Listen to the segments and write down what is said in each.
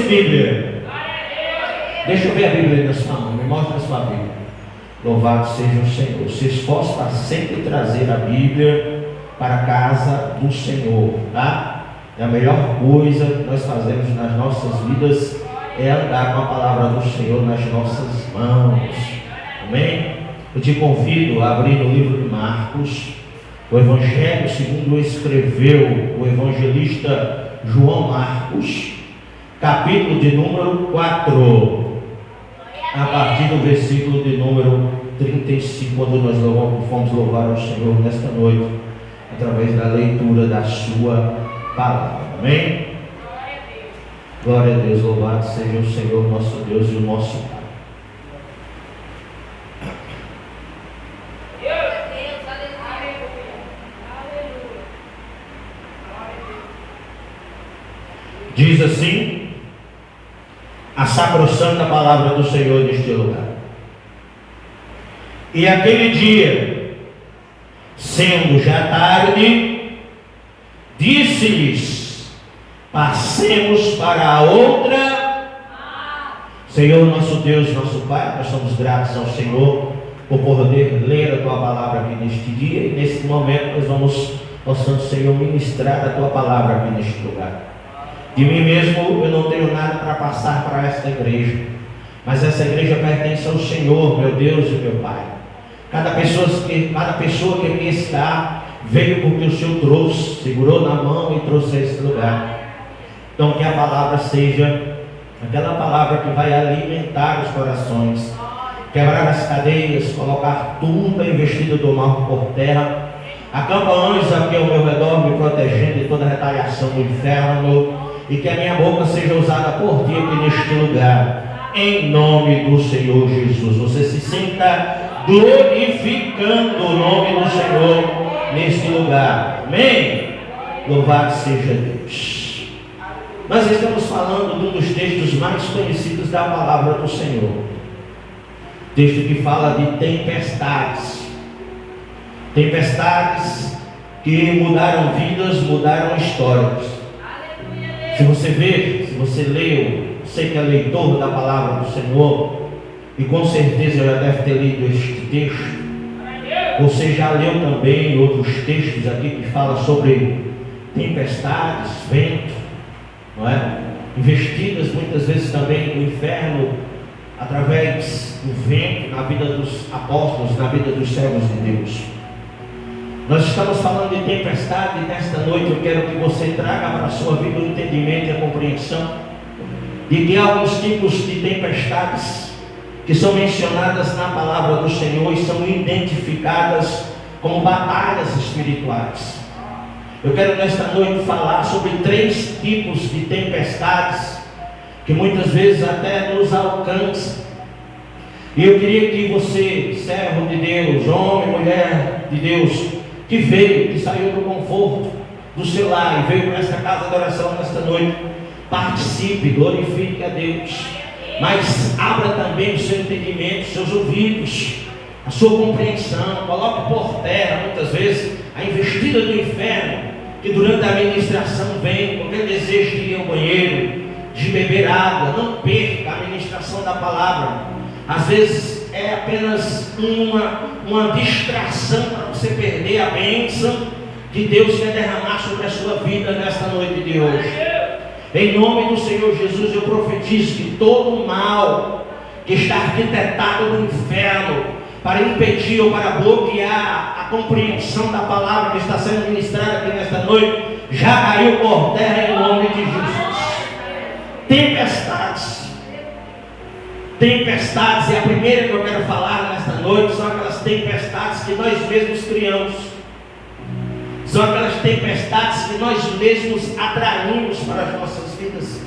Bíblia? Deixa eu ver a Bíblia aí na sua mão. Me mostra a sua Bíblia. Louvado seja o Senhor. Se esforce para sempre trazer a Bíblia para a casa do Senhor, tá? É a melhor coisa que nós fazemos nas nossas vidas é andar com a palavra do Senhor nas nossas mãos. Amém? Eu te convido a abrir no livro de Marcos, o Evangelho segundo escreveu o evangelista João Marcos, capítulo de número 4, a partir do versículo de número 35, quando nós fomos louvar ao Senhor nesta noite, através da leitura da sua palavra. Amém? Glória a Deus, louvado seja o Senhor nosso Deus e o nosso Pai. Diz assim a sacrossanta palavra do Senhor neste lugar. E aquele dia, sendo já tarde, disse-lhes: passemos para a outra. Senhor nosso Deus, nosso Pai, nós somos gratos ao Senhor por poder ler a Tua palavra aqui neste dia, e neste momento nós vamos, possamos, Senhor, ministrar a Tua palavra aqui neste lugar. De mim mesmo eu não tenho nada para passar para esta igreja, mas essa igreja pertence ao Senhor, meu Deus e meu Pai. Cada pessoa que aqui está veio porque o Senhor trouxe, segurou na mão e trouxe a esse lugar. Então que a palavra seja aquela palavra que vai alimentar os corações, quebrar as cadeias, colocar tudo a investida do mal por terra. Acampa anjos aqui ao meu redor, me protegendo de toda retaliação do inferno, e que a minha boca seja usada por Ti aqui neste lugar, em nome do Senhor Jesus. Você se sinta glorificando o nome do Senhor neste lugar. Amém? Louvado seja Deus. Nós estamos falando de um dos textos mais conhecidos da palavra do Senhor, texto que fala de tempestades que mudaram vidas, mudaram histórias. Se você ver, se você leu, sei que é leitor da palavra do Senhor, e com certeza já deve ter lido este texto. Você já leu também outros textos aqui que falam sobre tempestades, vento, não é? Investidas muitas vezes também do inferno, através do vento, na vida dos apóstolos, na vida dos servos de Deus. Nós estamos falando de tempestade, e nesta noite eu quero que você traga para a sua vida o entendimento e a compreensão de que há alguns tipos de tempestades que são mencionadas na palavra do Senhor e são identificadas como batalhas espirituais. Eu quero nesta noite falar sobre 3 tipos de tempestades que muitas vezes até nos alcançam. E eu queria que você, servo de Deus, homem, mulher de Deus, que veio, que saiu do conforto do seu lar e veio para esta casa de oração nesta noite, participe, glorifique a Deus, mas abra também o seu entendimento, os seus ouvidos, a sua compreensão. Coloque por terra muitas vezes a investida do inferno, que durante a ministração vem com aquele desejo de ir ao banheiro, de beber água. Não perca a ministração da palavra. Às vezes é apenas uma distração para você perder a bênção que Deus quer derramar sobre a sua vida nesta noite de hoje. Em nome do Senhor Jesus, eu profetizo que todo o mal que está arquitetado no inferno para impedir ou para bloquear a compreensão da palavra que está sendo ministrada aqui nesta noite, já caiu por terra em nome de Jesus. Tempestades, e a primeira que eu quero falar nesta noite são aquelas tempestades que nós mesmos criamos. São aquelas tempestades que nós mesmos atraímos para as nossas vidas.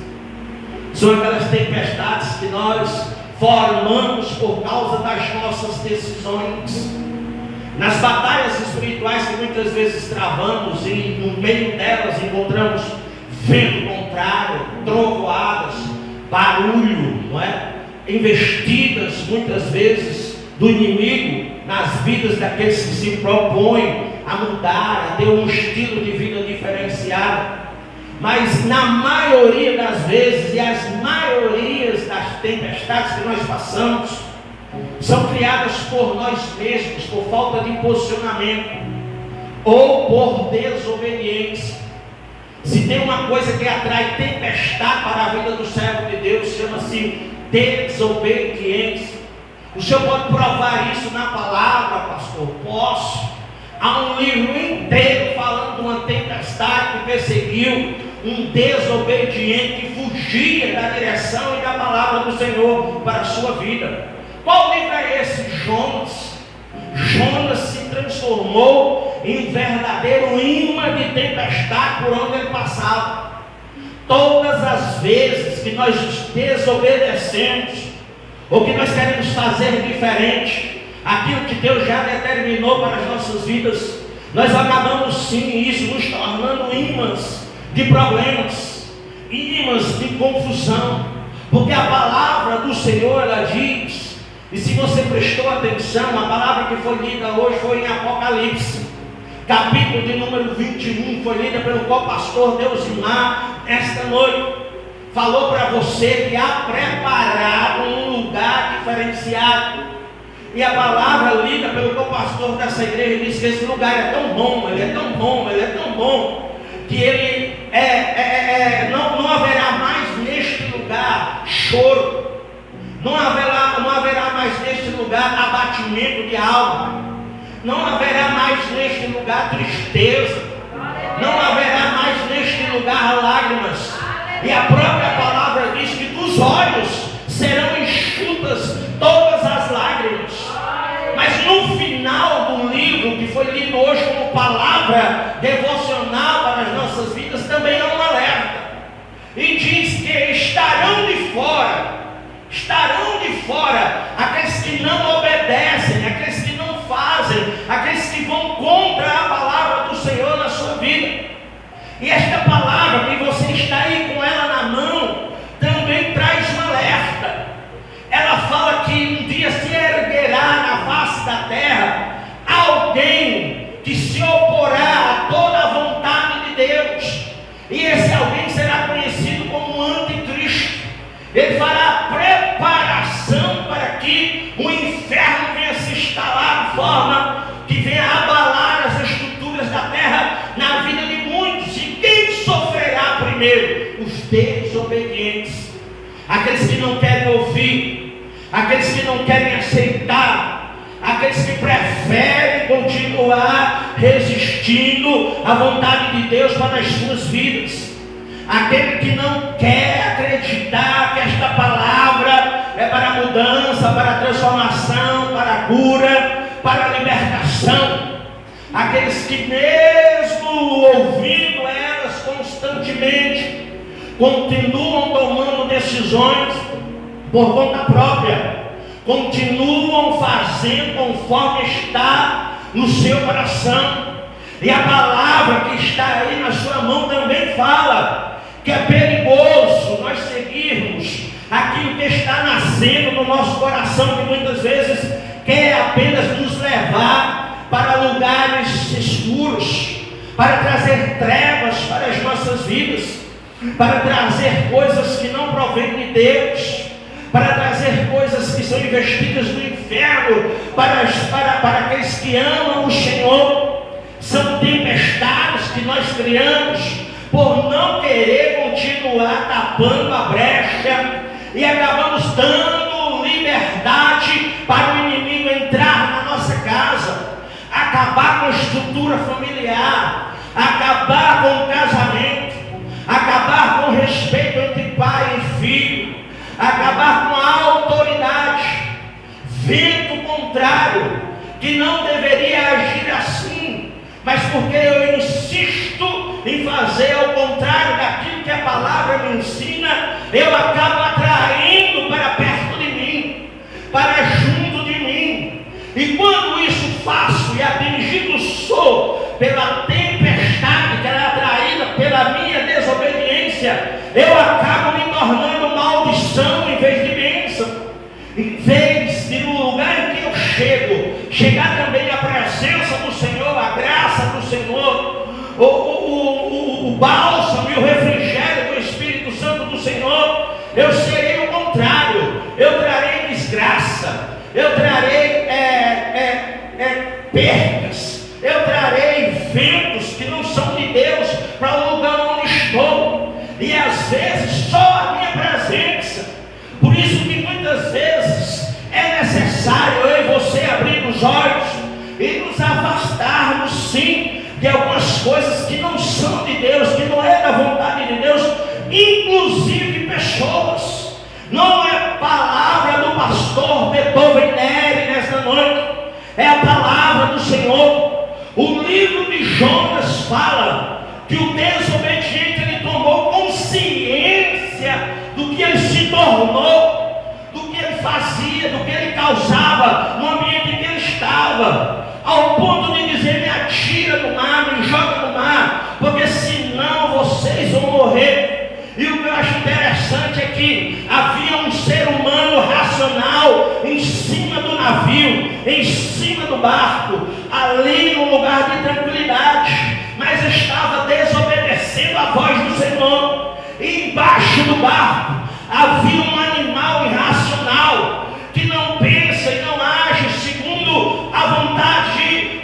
São aquelas tempestades que nós formamos por causa das nossas decisões. Nas batalhas espirituais que muitas vezes travamos, e no meio delas encontramos vento contrário, trovoadas, barulho, não é? Investidas muitas vezes do inimigo nas vidas daqueles que se propõem a mudar, a ter um estilo de vida diferenciado. Mas na maioria das vezes, e as maiorias das tempestades que nós passamos, são criadas por nós mesmos, por falta de posicionamento, ou por desobediência. Se tem uma coisa que atrai tempestade para a vida do servo de Deus, chama-se desobediência. O senhor pode provar isso na palavra, pastor? Posso. Há um livro inteiro falando de uma tempestade que perseguiu um desobediente que fugia da direção e da palavra do Senhor para a sua vida. Qual livro é esse? Jonas. Jonas se transformou em verdadeiro imã de tempestade por onde ele passava. Todas as vezes que nós desobedecemos, ou que nós queremos fazer diferente, aquilo que Deus já determinou para as nossas vidas, nós acabamos sim isso nos tornando imãs de problemas, imãs de confusão, porque a palavra do Senhor, ela diz, e se você prestou atenção, a palavra que foi lida hoje foi em Apocalipse, capítulo de número 21, foi lida pelo co-pastor Deusimar esta noite. Falou para você que há preparado um lugar diferenciado. E a palavra lida pelo co-pastor dessa igreja diz que esse lugar é tão bom, ele é tão bom, ele é tão bom, que ele não haverá mais neste lugar choro, não haverá mais neste lugar abatimento de alma, não haverá mais neste lugar tristeza, não haverá mais neste lugar lágrimas. E a própria palavra diz que dos olhos serão enxutas todas as lágrimas. Mas no final do livro, que foi lido hoje como palavra devocional para as nossas vidas, também há um alerta. E diz que estarão de fora aqueles que não obedecem, aqueles que não fazem, aqueles que vão contra a palavra do Senhor na sua vida. E esta palavra, que você está aí com ela na mão, também traz um alerta. Ela fala que um dia se erguerá na face da terra alguém que se oporá a toda a vontade de Deus. E esse alguém será conhecido como anticristo. Ele fará preparação para que o inferno venha se instalar de forma que venha abalar as estruturas da terra na vida de muitos. E quem sofrerá primeiro? Os desobedientes, aqueles que não querem ouvir, aqueles que não querem aceitar, aqueles que preferem continuar resistindo à vontade de Deus para as suas vidas. Aquele que não quer acreditar que esta palavra é para a mudança, para a transformação, para a cura, para a libertação. Aqueles que mesmo ouvindo elas constantemente, continuam tomando decisões por conta própria, continuam fazendo conforme está no seu coração. E a palavra que está aí na sua mão também fala que é perigoso nós seguirmos aquilo que está nascendo no nosso coração, que muitas vezes quer apenas nos levar para lugares escuros, para trazer trevas para as nossas vidas, para trazer coisas que não provêm de Deus, para trazer coisas que são investidas no inferno para aqueles que amam o Senhor. São tempestades que nós criamos por não querer continuar tapando a brecha, e acabamos dando liberdade para o inimigo entrar na nossa casa, acabar com a estrutura familiar, acabar com o casamento, acabar com o respeito entre pai e filho, acabar com a autoridade. Vento contrário, que não deveria agir assim, mas porque eu insisto em fazer ao contrário daquilo que a palavra me ensina, eu acabo atraindo para perto de mim, para junto de mim. E quando isso faço e atingido sou pela tempestade que é atraída pela minha desobediência, eu acabo me tornando maldição em vez de bênção. Em vez de no lugar em que eu chegar também a presença do Senhor, a graça do Senhor, o bálsamo e o refrigério percas, eu trarei ventos que não são de Deus para o lugar onde estou, e às vezes só a minha presença. Por isso que muitas vezes é necessário eu e você abrir os olhos e nos afastarmos sim de algumas coisas que não são de Deus, que não é da vontade de Deus, inclusive pessoas. Não é palavra do pastor Beethoven Neri nesta noite, é a palavra do Senhor. O livro de Jonas fala que o desobediente ele tomou consciência do que ele se tornou, do que ele fazia, do que ele causava no ambiente em que ele estava, ao ponto de dizer: me atira no mar, me joga no mar, porque senão vocês vão morrer. E o que eu acho interessante é que havia um ser humano racional em cima do navio, em cima do barco, ali no lugar de tranquilidade, mas estava desobedecendo a voz do Senhor. E embaixo do barco havia um animal irracional que não pensa e não age segundo a vontade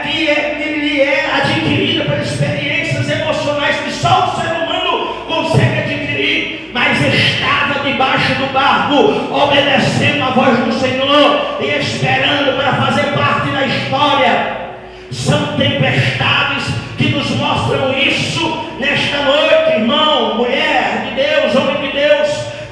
que lhe é adquirida por experiências emocionais que só o ser humano consegue adquirir, mas estava debaixo do barco, obedecendo a voz do Senhor e esperando para fazer parte da história. São tempestades que nos mostram isso nesta noite, irmão, mulher de Deus, homem de Deus.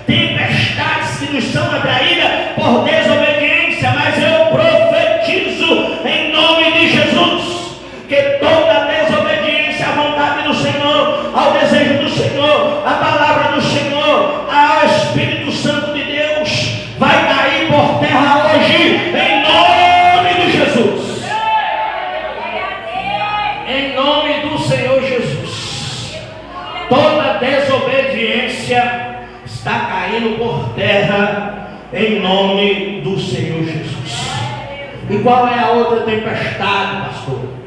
Tempestades que nos são atraídas por desobediência, mas eu profetizo em nome de Jesus que toda desobediência à vontade do Senhor, ao desejo do Senhor, à palavra do Senhor, ao Espírito Santo de Deus, vai cair por terra hoje em nome de Jesus. Em nome do Senhor Jesus. Toda desobediência está caindo por terra em nome do Senhor Jesus. E qual é a outra tempestade, pastor?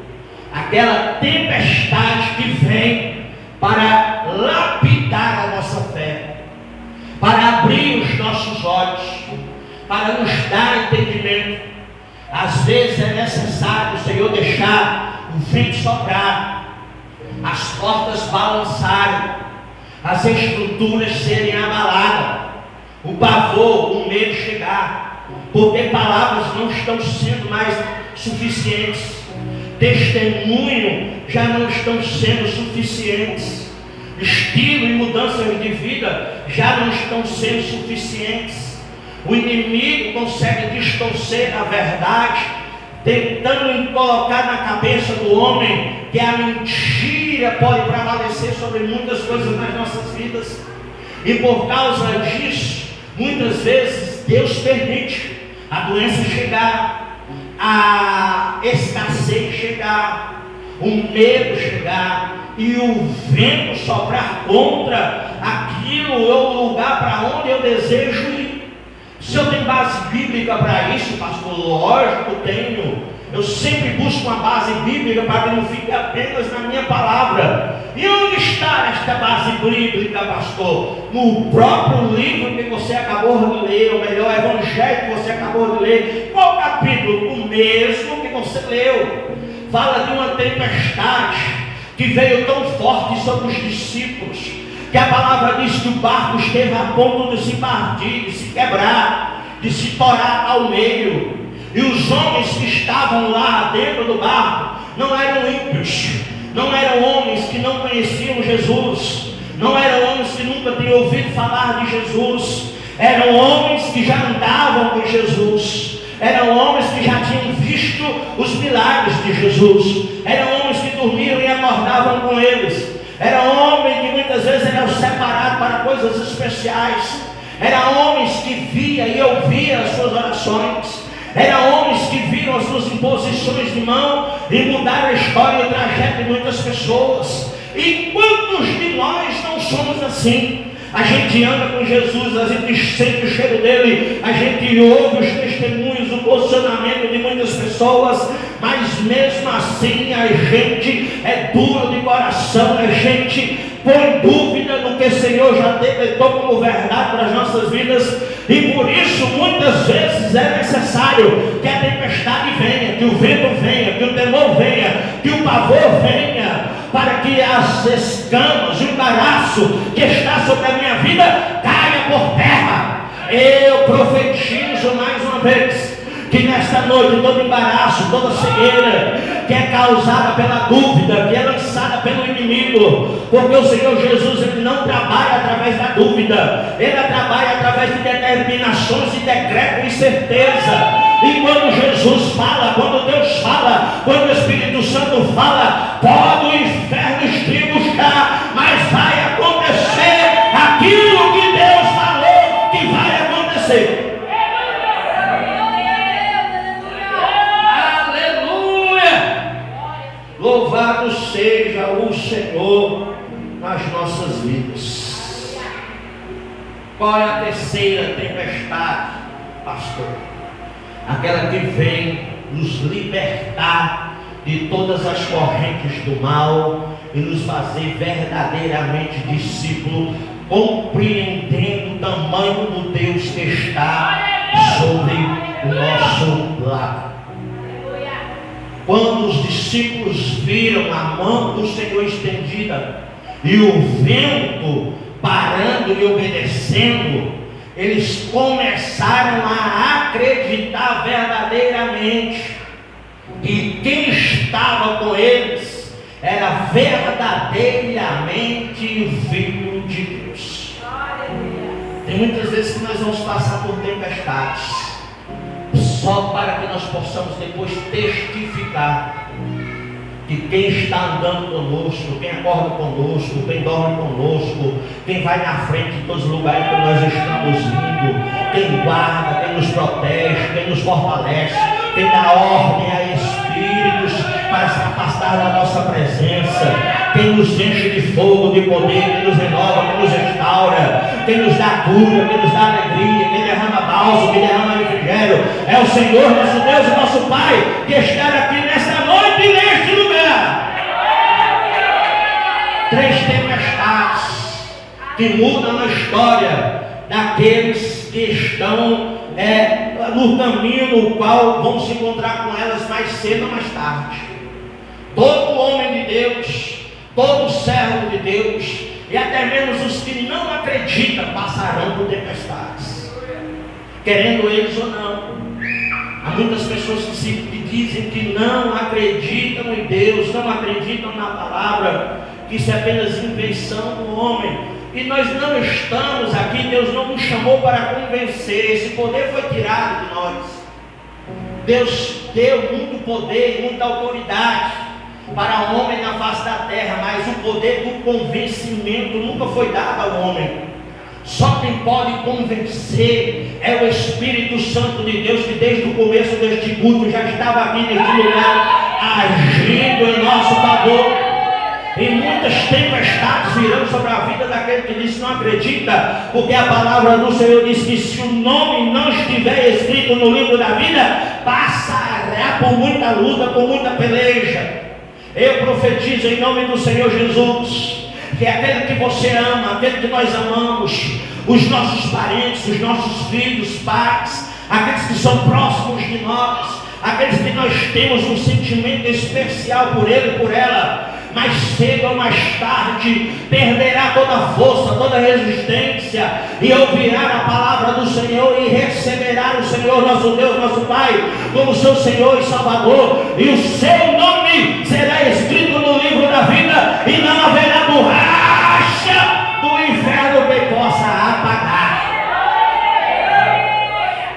Aquela tempestade que vem para lapidar a nossa fé, para abrir os nossos olhos, para nos dar entendimento. Às vezes é necessário o Senhor deixar o vento soprar, as portas balançarem, as estruturas serem abaladas, o pavor, o medo chegar, porque palavras não estão sendo mais suficientes, testemunho já não estão sendo suficientes, estilo e mudanças de vida já não estão sendo suficientes. O inimigo consegue distorcer a verdade, tentando colocar na cabeça do homem que a mentira pode prevalecer sobre muitas coisas nas nossas vidas. E por causa disso, muitas vezes Deus permite a doença chegar, a escassez chegar, o medo chegar e o vento soprar contra aquilo ou lugar para onde eu desejo ir. Se eu tenho base bíblica para isso, pastor, lógico, tenho. Eu sempre busco uma base bíblica para que não fique apenas na minha palavra. E onde está esta base bíblica, pastor? No próprio livro que você acabou de ler, ou melhor, o evangelho que você acabou de ler. Qual capítulo? O mesmo que você leu. Fala de uma tempestade que veio tão forte sobre os discípulos, que a palavra diz que o barco esteve a ponto de se partir, de se quebrar, de se torar ao meio. E os homens que estavam lá dentro do barco não eram ímpios, não eram homens que não conheciam Jesus, não eram homens que nunca tinham ouvido falar de Jesus, eram homens que já andavam com Jesus, eram homens que já tinham visto os milagres de Jesus, eram homens que dormiam e acordavam com eles, eram homens que muitas vezes eram separados para coisas especiais, eram homens que via e ouvia as suas orações, eram homens que viram as suas imposições de mão e mudaram a história e o trajeto de muitas pessoas. E quantos de nós não somos assim? A gente anda com Jesus, a gente sente o cheiro dele, a gente ouve os testemunhos, o posicionamento de muitas pessoas, mas mesmo assim a gente é duro de coração, a gente põe dúvida no que o Senhor já decretou como verdade para as nossas vidas. E por isso muitas vezes é necessário que a tempestade venha, que que o vento venha, que o temor venha, que o pavor venha, para que as escamas, o embaraço que está sobre a minha vida caia por terra. Eu profetizo mais uma vez que nesta noite todo embaraço, toda cegueira que é causada pela dúvida, que é lançada pelo inimigo, porque o Senhor Jesus, ele não trabalha através da dúvida, ele trabalha através de determinações e decreto e certeza. E quando Jesus fala, quando Deus fala, quando o Espírito Santo fala, pode o inferno estribuchar, mas vai acontecer aquilo que Deus falou que vai acontecer. Louvado seja o Senhor nas nossas vidas. Qual é a terceira tempestade, pastor? Aquela que vem nos libertar de todas as correntes do mal e nos fazer verdadeiramente discípulos, compreendendo o tamanho do Deus que está sobre o nosso lado. Quando os discípulos viram a mão do Senhor estendida e o vento parando e obedecendo, eles começaram a acreditar verdadeiramente que quem estava com eles era verdadeiramente o Filho de Deus. Tem muitas vezes que nós vamos passar por tempestades, só para que nós possamos depois testificar que quem está andando conosco, quem acorda conosco, quem dorme conosco, quem vai na frente de todos os lugares que nós estamos indo, quem guarda, quem nos protege, quem nos fortalece, quem dá ordem a espíritos para se afastar da nossa presença, quem nos enche de fogo, de poder, quem nos renova, quem nos restaura, quem nos dá cura, quem nos dá alegria, quem derrama bálsamo, quem derrama refrigério, é o Senhor nosso Deus e nosso Pai, que está aqui nesta noite e neste lugar. 3 tempestades que mudam a história daqueles que estão no caminho no qual vão se encontrar com elas mais cedo ou mais tarde. Todo homem de Deus, todo servo de Deus, e até mesmo os que não acreditam passarão por tempestades, querendo eles ou não. Há muitas pessoas que dizem que não acreditam em Deus, não acreditam na palavra, que isso é apenas invenção do homem. E nós não estamos aqui, Deus não nos chamou para convencer, esse poder foi tirado de nós. Deus deu muito poder e muita autoridade para o homem na face da terra, mas o poder do convencimento nunca foi dado ao homem. Só quem pode convencer é o Espírito Santo de Deus, que desde o começo deste culto já estava aqui neste lugar, agindo em nosso favor. E muitas tempestades virão sobre a vida daquele que diz que não acredita, porque a palavra do Senhor diz que se o nome não estiver escrito no livro da vida, passará por muita luta, por muita peleja. Eu profetizo em nome do Senhor Jesus, que é aquele que você ama, aquele que nós amamos, os nossos parentes, os nossos filhos, pais, aqueles que são próximos de nós, aqueles que nós temos um sentimento especial por ele e por ela, mais cedo ou mais tarde perderá toda a força, toda a resistência, e ouvirá a palavra do Senhor e receberá o Senhor nosso Deus, nosso Pai, como seu Senhor e Salvador, e o seu nome será escrito no livro da vida, e não haverá borracha do inferno que possa apagar.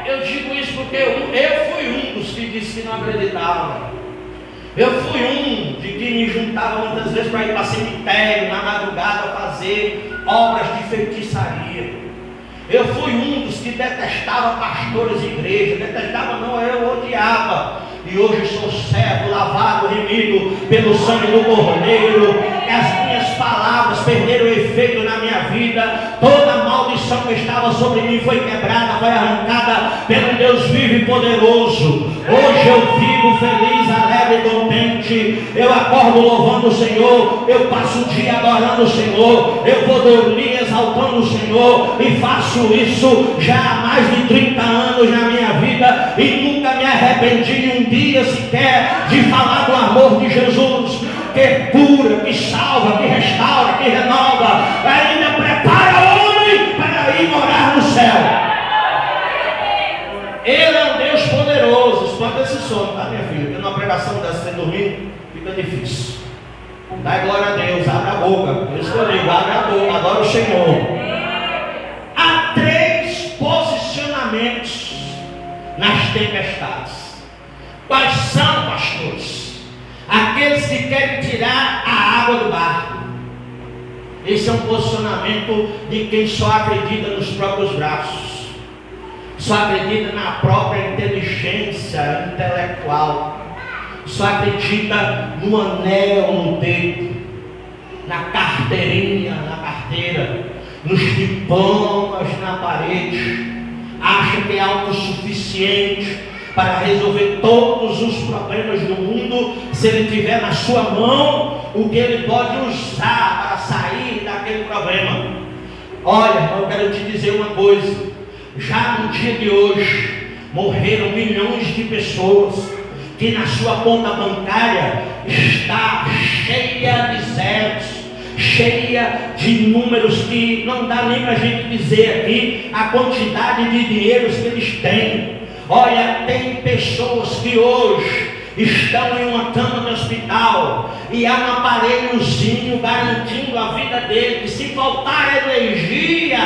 Eu digo isso porque eu fui um dos que disse que não acreditava. Eu fui um de que me juntava muitas vezes para ir para cemitério na madrugada fazer obras de feitiçaria. Eu fui um dos que detestava pastores e igreja, detestava não, eu odiava. E hoje sou servo, lavado, remido pelo sangue do Cordeiro. E as minhas palavras perderam o efeito na minha vida. Toda a maldição que estava sobre mim foi quebrada, foi arrancada pelo Deus vivo e poderoso. Hoje eu vivo feliz, alegre e contente. Eu acordo louvando o Senhor. Eu passo o dia adorando o Senhor. Eu vou dormir exaltando o Senhor. E faço isso já há mais de 30 anos na minha vida. E nunca me arrependi um dia sequer de falar do amor de Jesus, que cura, que salva, que restaura, que renova, ainda prepara o homem para ir morar no céu. Ele é um Deus poderoso. Espanta esse sono, tá, minha filha? Porque numa pregação dessa sem dormir, fica difícil. Dá glória a Deus, abre a boca. Eu escolhi, abre a boca, adora o Senhor. Há 3 posicionamentos nas tempestades. Quais são, pastores? Aqueles que querem tirar a água do barco. Esse é um posicionamento de quem só acredita nos próprios braços, só acredita na própria inteligência intelectual, só acredita no anel no dedo, na carteirinha na carteira, nos diplomas na parede, acha que é autossuficiente para resolver todos os problemas do mundo. Se ele tiver na sua mão o que ele pode usar para sair daquele problema. Olha, eu quero te dizer uma coisa: já no dia de hoje morreram milhões de pessoas que na sua conta bancária está cheia de zeros, cheia de números que não dá nem para a gente dizer aqui a quantidade de dinheiros que eles têm. Olha, tem pessoas que hoje estão em uma cama de hospital e há um aparelhozinho garantindo a vida dele. Se faltar energia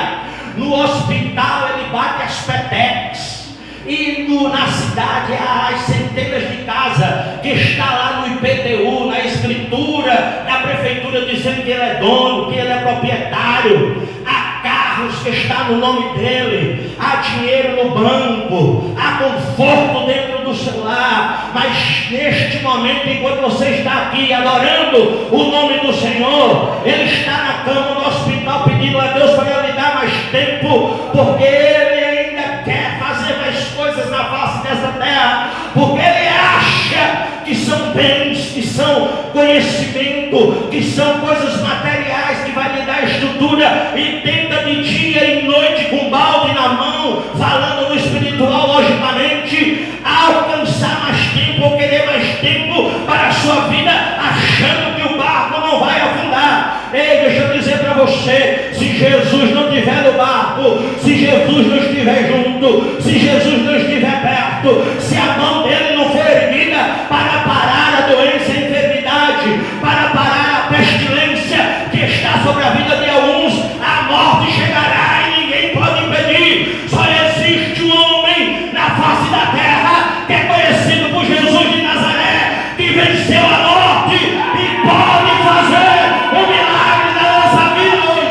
no hospital, ele bate as petecas. E na cidade há as centenas de casas que está lá no IPTU, na escritura da prefeitura, dizendo que ele é dono, que ele é proprietário. Há carros que está no nome dele, há dinheiro no banco, há conforto dentro do celular. Mas neste momento, enquanto você está aqui adorando o nome do Senhor, ele está na cama do hospital pedindo a Deus para lhe dar mais tempo, porque ele ainda quer fazer mais coisas na face dessa terra, porque ele acha que são bens, que são conhecimento, que são coisas materiais que vai lhe dar estrutura, e tenta de dia e noite com balde na mão, falando no espiritual, logicamente, alcançar mais tempo ou querer mais tempo para a sua vida, achando que o barco não vai afundar. Ei, deixa eu dizer para você: se Jesus não estiver no barco, se Jesus não estiver junto, se Jesus não estiver perto, se a mão dele não for erguida para parar a doença, a enfermidade, para parar a pestilência que está sobre a vida de alguns, a morte chegará e ninguém pode impedir. Só existe um homem na face da terra que é conhecido por Jesus de Nazaré, que venceu a morte e pode fazer o milagre da nossa vida hoje.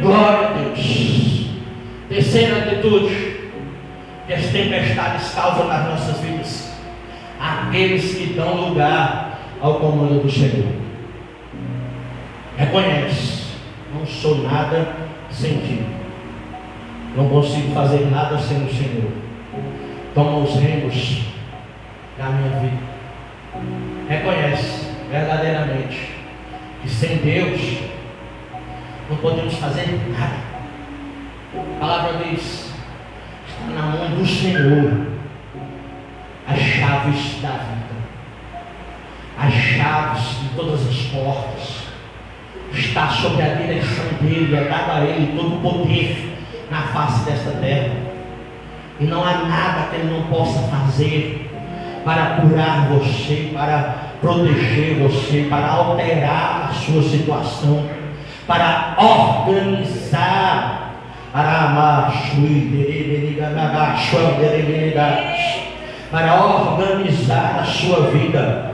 Glória a Deus. Terceira atitude que as tempestades causam nas nossas vidas: aqueles que dão lugar ao comando do Senhor. Reconhece: não sou nada sem ti, não consigo fazer nada sem o Senhor. Toma os remos da minha vida. Reconhece verdadeiramente que sem Deus não podemos fazer nada. A palavra diz: está na mão do Senhor as chaves da vida, as chaves de todas as portas. Está sob a direção dele, é dado a ele todo o poder na face desta terra, e não há nada que ele não possa fazer para curar você, para proteger você, para alterar a sua situação, para organizar para organizar a sua vida.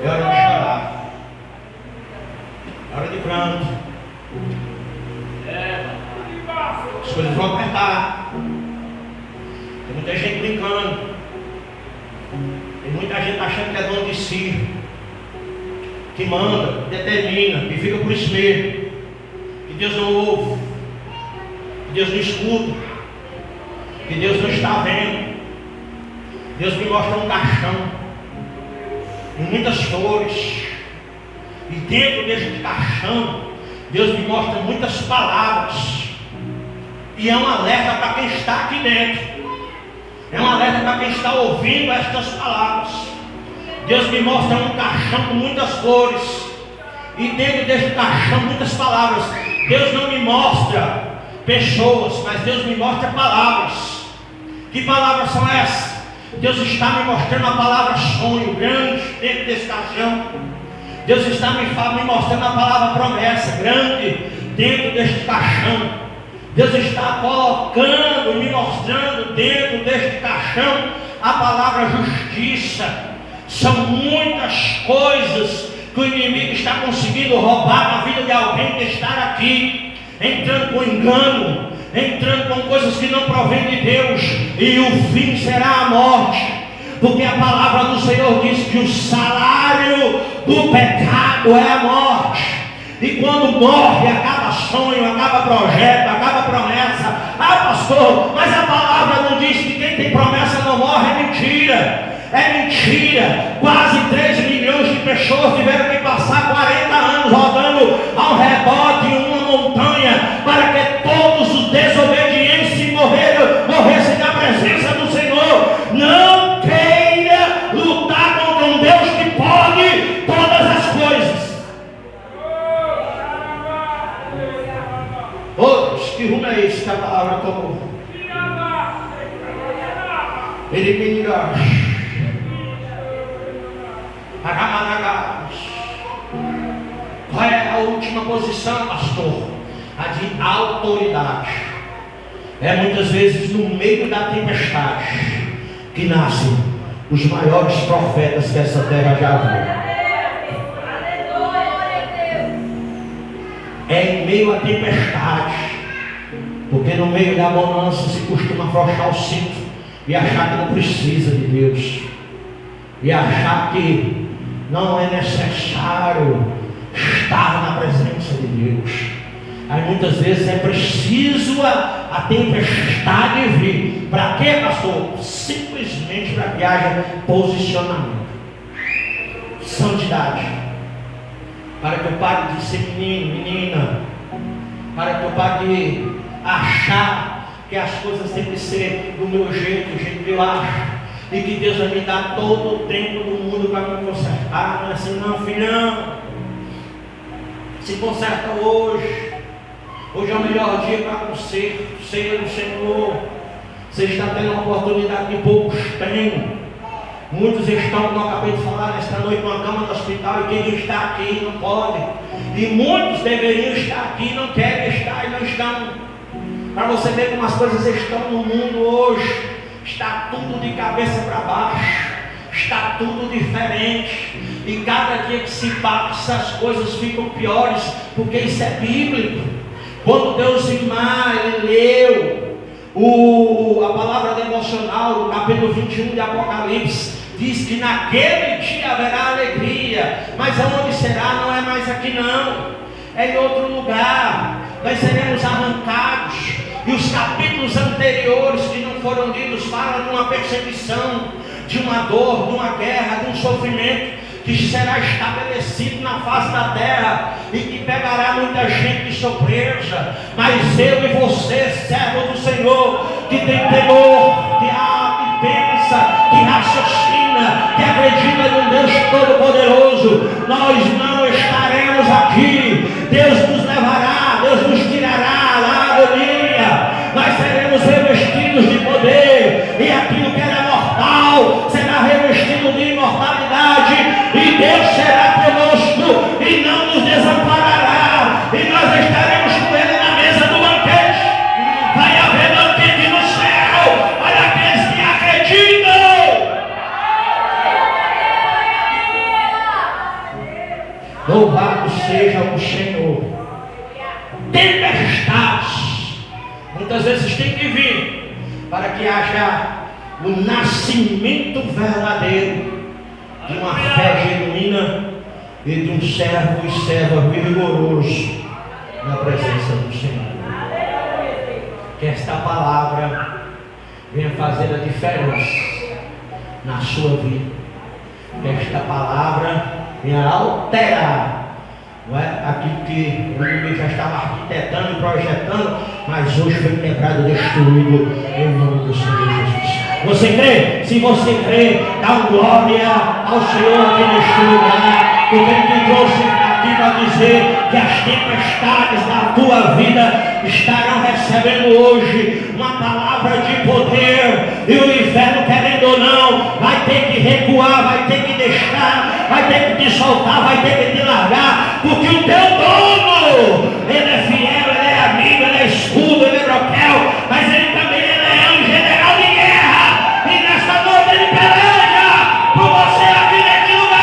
É hora de chorar, é hora de pranto. As coisas vão apertar. Tem muita gente brincando, tem muita gente achando que é dono de si. que manda, que determina, que fica por isso mesmo, que Deus não ouve, que Deus não escuta, que Deus não está vendo. Deus me mostra um caixão com muitas flores, e dentro deste caixão Deus me mostra muitas palavras, e é um alerta para quem está aqui dentro, é um alerta para quem está ouvindo estas palavras. Deus me mostra um caixão com muitas flores, e dentro deste caixão muitas palavras. Deus não me mostra pessoas, mas Deus me mostra palavras. Que palavras são essas? Deus está me mostrando a palavra sonho grande dentro desse caixão. Deus está me mostrando a palavra promessa grande dentro deste caixão. Deus está colocando e me mostrando dentro deste caixão a palavra justiça. São muitas coisas que o inimigo está conseguindo roubar na vida de alguém que está aqui, entrando com engano, entrando com coisas que não provêm de Deus, e o fim será a morte, porque a palavra do Senhor diz que o salário do pecado é a morte. E quando morre, acaba sonho, acaba projeto, acaba promessa. Ah, pastor, mas a palavra não diz que quem tem promessa não morre. É mentira. É mentira. Quase 3 milhões de pessoas tiveram que passar 40 anos rodando ao redor de uma montanha para que todos os desobedientes morressem na presença do Senhor. Não queira lutar contra um Deus que pode todas as coisas. Outros, que rumo é esse que a palavra tomou? Ele me liga. Qual é a última posição, pastor? A de autoridade. É muitas vezes no meio da tempestade que nascem os maiores profetas que essa terra já viu. É em meio à tempestade, porque no meio da bonança se costuma afrouxar o cinto e achar que não precisa de Deus, e achar que não é necessário estar na presença de Deus. Aí muitas vezes é preciso a tempestade vir. Para quê, pastor? Simplesmente para que haja posicionamento, santidade, para que eu pare de ser menino, menina, para que eu pare de achar que as coisas têm que ser do meu jeito, do jeito que eu acho, e que Deus vai me dar todo o tempo do mundo para me consertar. Não é assim não, filhão. Se conserta hoje. Hoje é o melhor dia para conserto. Seja do Senhor. Você está tendo uma oportunidade que poucos têm. Muitos estão, como eu acabei de falar, nesta noite numa cama do hospital, e quem está aqui não pode. E muitos deveriam estar aqui, não querem estar e não estão. Para você ver como as coisas estão no mundo hoje. Está tudo de cabeça para baixo, está tudo diferente, e cada dia que se passa as coisas ficam piores, porque isso é bíblico. Quando Deus ele leu a palavra devocional, no capítulo 21 de Apocalipse, diz que naquele dia haverá alegria, mas aonde será? Não é mais aqui não, é em outro lugar. Nós seremos arrancados. E os capítulos anteriores que não foram lidos falam de uma perseguição, de uma dor, de uma guerra, de um sofrimento que será estabelecido na face da terra e que pegará muita gente de surpresa. Mas eu e você, servo do Senhor, que tem temor, que pensa, que raciocina, que acredita num Deus Todo-Poderoso, nós não estaremos aqui. Deus nos levará, Deus nos tirará da agonia. Nós seremos revestidos de poder, e aquilo que era mortal será revestido de imortalidade, e Deus será conosco e não nos desamparará, e nós estaremos com Ele na mesa do banquete. Vai haver banquete no céu para aqueles que acreditam. Louvado seja o Senhor. Tempestades muitas vezes tem que vir para que haja o nascimento verdadeiro de uma fé genuína, e de um servo e serva vigoroso na presença do Senhor. Que esta palavra venha fazer a diferença na sua vida. Que esta palavra venha alterar, não é? Aquilo que o inimigo já estava arquitetando e projetando, mas hoje foi quebrado, destruído em nome do Senhor Jesus. Você crê? Se você crê, dá glória ao Senhor aqui neste lugar, porque Ele te trouxe aqui para dizer que as tempestades da tua vida estarão recebendo hoje uma palavra de poder, e o inferno, querendo ou não, vai ter que recuar, vai ter que deixar, vai ter que te soltar, vai ter que te largar, porque o teu dono, Ele é fiel, Ele é amigo, Ele é escudo, Ele é broquel, mas Ele também é um general de guerra, e nesta noite Ele peleja por você aqui neste lugar.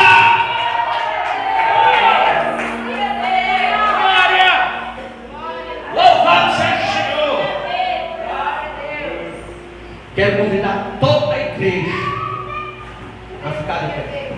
Louvado seja o Senhor. Quero convidar toda a igreja a ficar de pé.